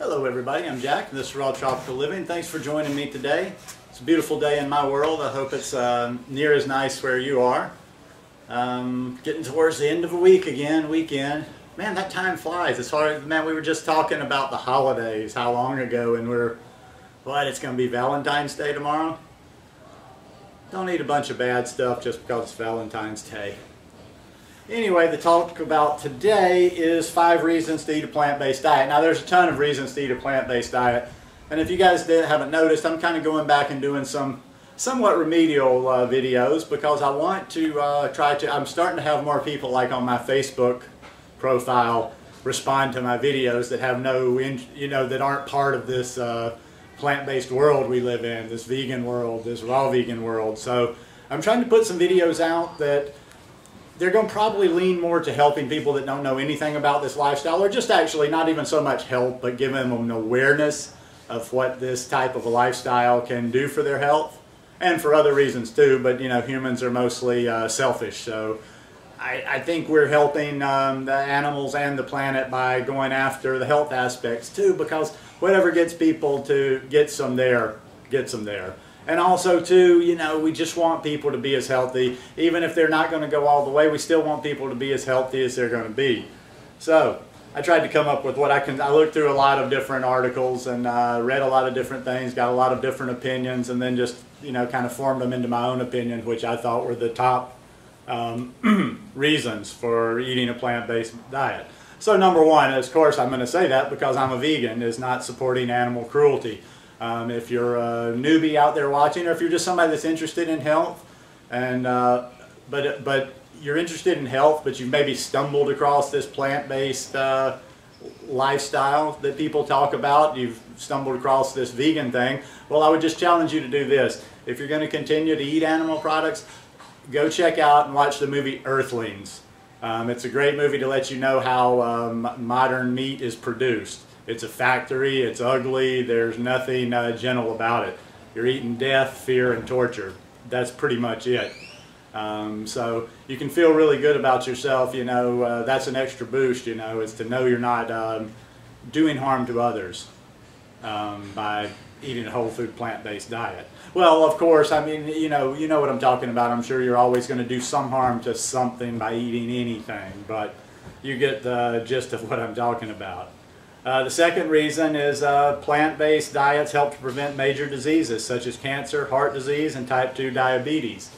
Hello everybody, I'm Jack and this is Raw Tropical Living. Thanks for joining me today. It's a beautiful day in my world. I hope it's near as nice where you are. Getting towards the end of a week again, weekend. Man, that time flies. It's hard. Man, we were just talking about the holidays, how long ago, and it's going to be Valentine's Day tomorrow. Don't eat a bunch of bad stuff just because it's Valentine's Day. Anyway, the talk about today is 5 reasons to eat a plant-based diet. Now, there's a ton of reasons to eat a plant-based diet. And if you guys haven't noticed, I'm kind of going back and doing some somewhat remedial videos because I want to I'm starting to have more people like on my Facebook profile respond to my videos that have that aren't part of this plant-based world we live in, this vegan world, this raw vegan world. So I'm trying to put some videos out that they're going to probably lean more to helping people that don't know anything about this lifestyle, or just actually not even so much help, but giving them an awareness of what this type of a lifestyle can do for their health, and for other reasons too, but you know, humans are mostly selfish, so I think we're helping the animals and the planet by going after the health aspects too, because whatever gets people to gets them there. And also too, you know, we just want people to be as healthy. Even if they're not going to go all the way, we still want people to be as healthy as they're going to be. So I tried to come up with what I looked through a lot of different articles and read a lot of different things, got a lot of different opinions, and then just, you know, kind of formed them into my own opinion, which I thought were the top reasons for eating a plant-based diet. So number one, of course I'm going to say that because I'm a vegan, is not supporting animal cruelty. If you're a newbie out there watching, or if you're just somebody that's interested in health, and but you're interested in health, but you've maybe stumbled across this plant-based lifestyle that people talk about, you've stumbled across this vegan thing, well, I would just challenge you to do this. If you're going to continue to eat animal products, go check out and watch the movie Earthlings. It's a great movie to let you know how modern meat is produced. It's a factory, it's ugly, there's nothing gentle about it. You're eating death, fear, and torture. That's pretty much it. So you can feel really good about yourself, you know, that's an extra boost, you know, is to know you're not doing harm to others by eating a whole food plant-based diet. Well, of course, I mean, you know what I'm talking about. I'm sure you're always going to do some harm to something by eating anything, but you get the gist of what I'm talking about. The second reason is plant-based diets help to prevent major diseases such as cancer, heart disease, and type 2 diabetes.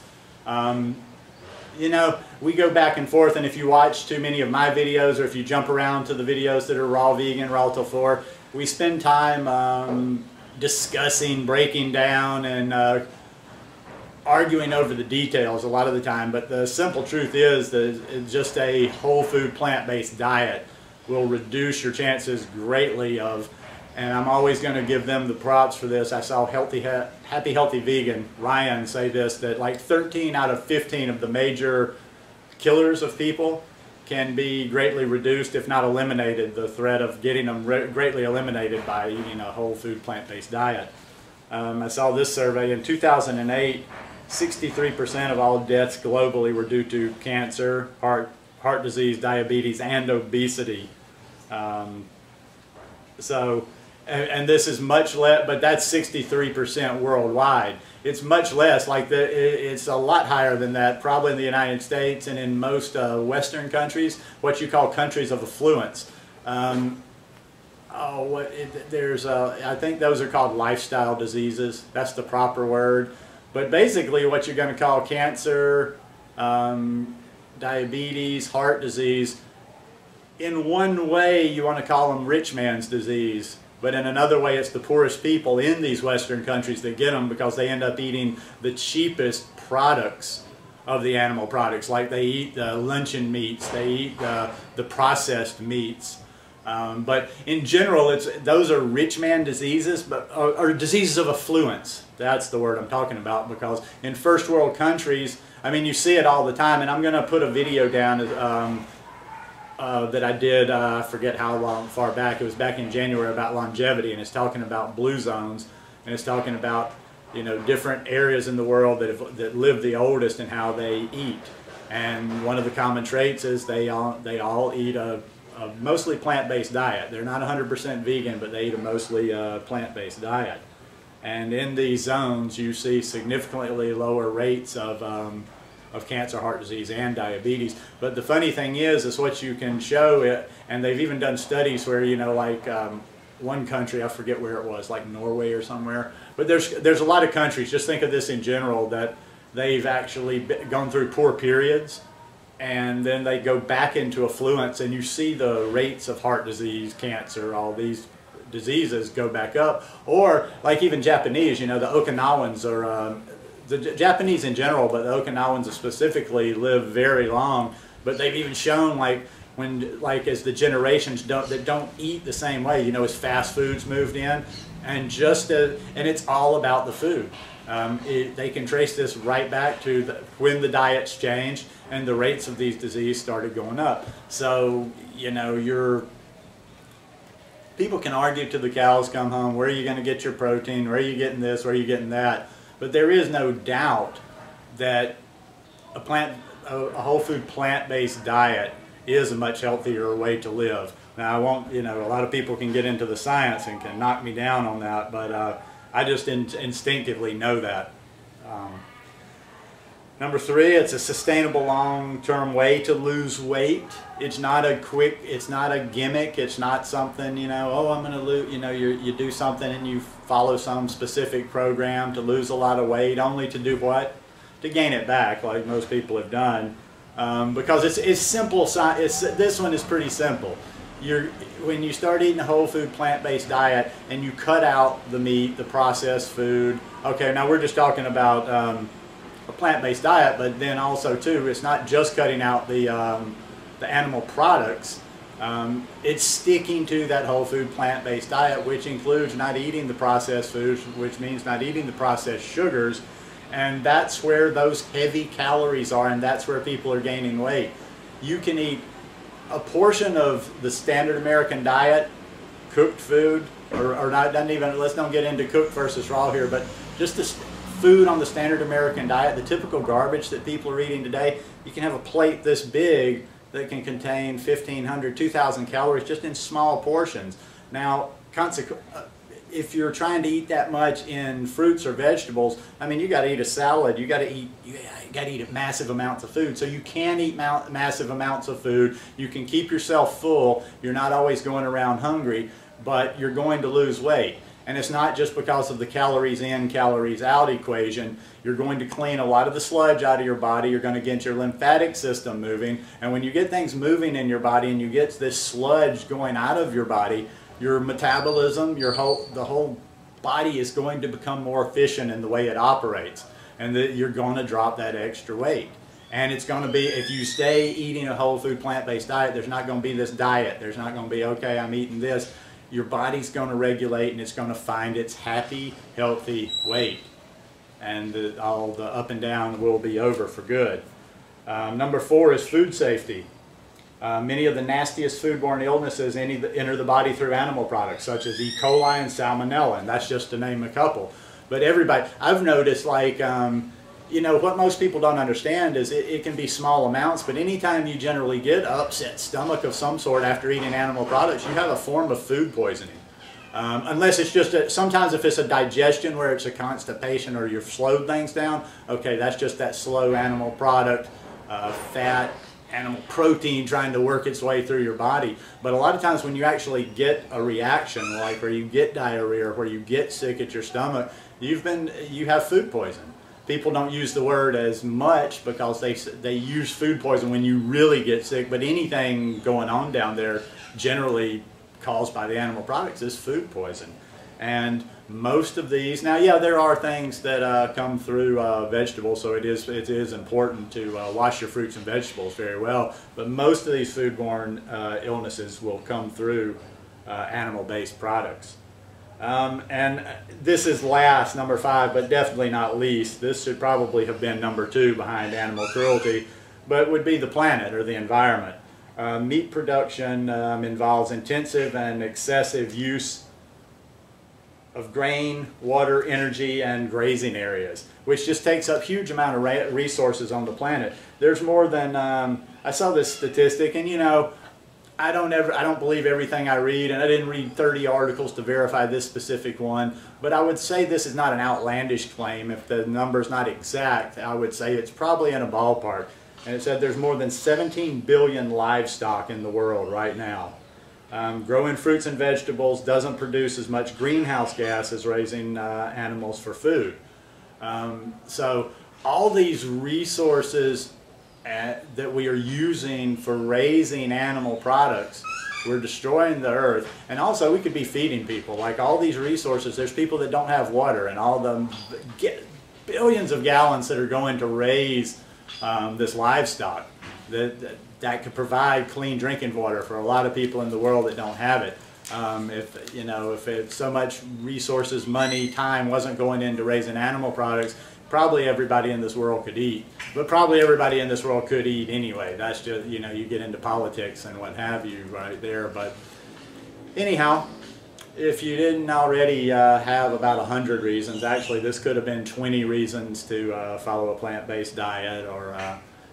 You know, we go back and forth, and if you watch too many of my videos, or if you jump around to the videos that are raw vegan, raw till 4, we spend time discussing, breaking down, and arguing over the details a lot of the time. But the simple truth is that just a whole food plant-based diet will reduce your chances greatly of, and I'm always going to give them the props for this. I saw Happy Healthy Vegan, Ryan, say this, that like 13 out of 15 of the major killers of people can be greatly reduced, if not eliminated, the threat of getting them greatly eliminated by eating a whole food plant-based diet. I saw this survey in 2008, 63% of all deaths globally were due to cancer, heart disease, diabetes, and obesity. And this is much less, but that's 63% worldwide. It's much less, like it's a lot higher than that, probably in the United States and in most Western countries, what you call countries of affluence. I think those are called lifestyle diseases. That's the proper word. But basically what you're going to call cancer, diabetes, heart disease, in one way you want to call them rich man's disease, but in another way it's the poorest people in these Western countries that get them because they end up eating the cheapest products of the animal products. Like they eat the luncheon meats, they eat the processed meats. But in general, those are rich man diseases, or diseases of affluence. That's the word I'm talking about, because in first world countries, I mean, you see it all the time, and I'm going to put a video down that I did, I forget how far back, it was back in January, about longevity, and it's talking about blue zones, and it's talking about, you know, different areas in the world that live the oldest and how they eat. And one of the common traits is they all eat a a mostly plant-based diet. They're not 100% vegan, but they eat a mostly plant-based diet. And in these zones, you see significantly lower rates of cancer, heart disease, and diabetes. But the funny thing is what you can show it, and they've even done studies where, you know, like one country, I forget where it was, like Norway or somewhere. But there's a lot of countries, just think of this in general, that they've actually gone through poor periods, and then they go back into affluence, and you see the rates of heart disease, cancer, all these diseases go back up. Or like even Japanese, you know, the Okinawans are, the Japanese in general, but the Okinawans specifically live very long. But they've even shown, like, when, like, as the generations that don't eat the same way, you know, as fast foods moved in, and and it's all about the food. They can trace this right back to when the diets changed and the rates of these diseases started going up. So, you know, people can argue till the cows come home, where are you going to get your protein, where are you getting this, where are you getting that? But there is no doubt that a whole food plant-based diet is a much healthier way to live. Now, I won't, you know, a lot of people can get into the science and can knock me down on that, but I just instinctively know that. Number 3, it's a sustainable long-term way to lose weight. It's not a gimmick. It's not something, you know, oh, I'm going to lose, you know, you do something and you follow some specific program to lose a lot of weight, only to do what? To gain it back, like most people have done. Because it's simple. This one is pretty simple. When you start eating a whole food plant-based diet and you cut out the meat, the processed food. Okay, now we're just talking about a plant-based diet, but then also too, it's not just cutting out the animal products. It's sticking to that whole food plant-based diet, which includes not eating the processed foods, which means not eating the processed sugars. And that's where those heavy calories are, and that's where people are gaining weight. You can eat a portion of the standard American diet, cooked food, or not, doesn't even, let's don't get into cooked versus raw here, but just the food on the standard American diet, the typical garbage that people are eating today, you can have a plate this big that can contain 1,500, 2,000 calories just in small portions. Now, if you're trying to eat that much in fruits or vegetables, I mean, you got to eat a salad. You got to eat massive amounts of food. So you can eat massive amounts of food. You can keep yourself full. You're not always going around hungry, but you're going to lose weight. And it's not just because of the calories in, calories out equation. You're going to clean a lot of the sludge out of your body. You're going to get your lymphatic system moving. And when you get things moving in your body and you get this sludge going out of your body, your metabolism, the whole body is going to become more efficient in the way it operates, and that you're going to drop that extra weight. And it's going to be, if you stay eating a whole food plant-based diet, there's not going to be this diet. There's not going to be, okay, I'm eating this. Your body's going to regulate, and it's going to find its happy, healthy weight, and all the up and down will be over for good. Number 4 is food safety. Many of the nastiest foodborne illnesses enter the body through animal products, such as E. coli and Salmonella, and that's just to name a couple. But everybody, I've noticed, like, you know, what most people don't understand is it can be small amounts, but anytime you generally get an upset stomach of some sort after eating animal products, you have a form of food poisoning. Unless it's just, sometimes if it's a digestion where it's a constipation or you've slowed things down, okay, that's just that slow animal product, fat, animal protein trying to work its way through your body. But a lot of times when you actually get a reaction, like where you get diarrhea or where you get sick at your stomach, you have food poison. People don't use the word as much because they use food poison when you really get sick, but anything going on down there generally caused by the animal products is food poison. And most of these, now yeah, there are things that come through vegetables, so it is important to wash your fruits and vegetables very well, but most of these foodborne illnesses will come through animal-based products. And this is last, number 5, but definitely not least. This should probably have been number 2 behind animal cruelty, but would be the planet or the environment. Meat production involves intensive and excessive use of grain, water, energy, and grazing areas, which just takes up huge amount of resources on the planet. There's more than, I saw this statistic, and you know, I don't believe everything I read, and I didn't read 30 articles to verify this specific one, but I would say this is not an outlandish claim. If the number's not exact, I would say it's probably in a ballpark. And it said there's more than 17 billion livestock in the world right now. Growing fruits and vegetables doesn't produce as much greenhouse gas as raising animals for food. So all these resources that we are using for raising animal products, we're destroying the earth. And also we could be feeding people. Like all these resources, there's people that don't have water, and all the billions of gallons that are going to raise this livestock that could provide clean drinking water for a lot of people in the world that don't have it. If so much resources, money, time wasn't going into raising animal products, probably everybody in this world could eat. But probably everybody in this world could eat anyway. That's just, you get into politics and what have you right there. But anyhow, if you didn't already have about 100 reasons, actually this could have been 20 reasons to follow a plant-based diet, or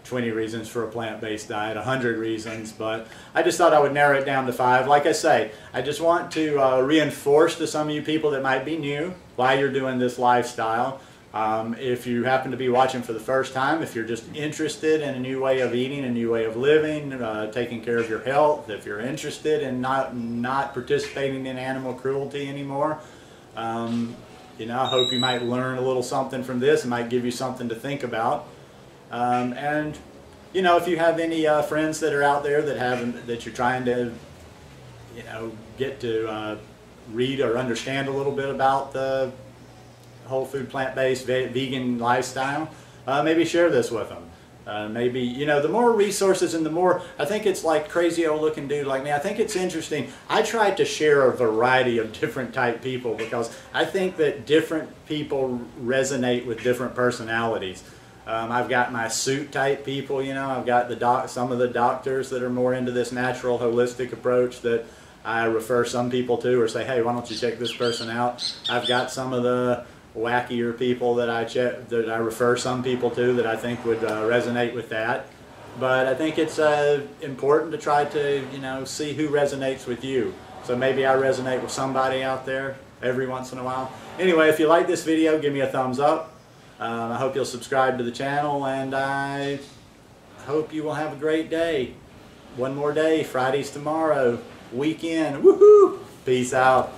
20 reasons for a plant-based diet, 100 reasons, but I just thought I would narrow it down to 5. Like I say, I just want to reinforce to some of you people that might be new why you're doing this lifestyle. If you happen to be watching for the first time, if you're just interested in a new way of eating, a new way of living, taking care of your health, if you're interested in not participating in animal cruelty anymore, I hope you might learn a little something from this. It might give you something to think about. And if you have any friends that are out there that you're trying to get to read or understand a little bit about the whole food, plant-based, vegan lifestyle, maybe share this with them. Maybe, the more resources and the more, I think it's like crazy old looking dude like me, I think it's interesting. I tried to share a variety of different type people because I think that different people resonate with different personalities. I've got my suit type people, I've got some of the doctors that are more into this natural holistic approach that I refer some people to, or say, hey, why don't you check this person out. I've got some of the wackier people that I refer some people to that I think would resonate with that. But I think it's important to try to see who resonates with you. So maybe I resonate with somebody out there every once in a while. Anyway, if you like this video, give me a thumbs up. I hope you'll subscribe to the channel, and I hope you will have a great day. One more day, Friday's tomorrow, weekend, woohoo! Peace out.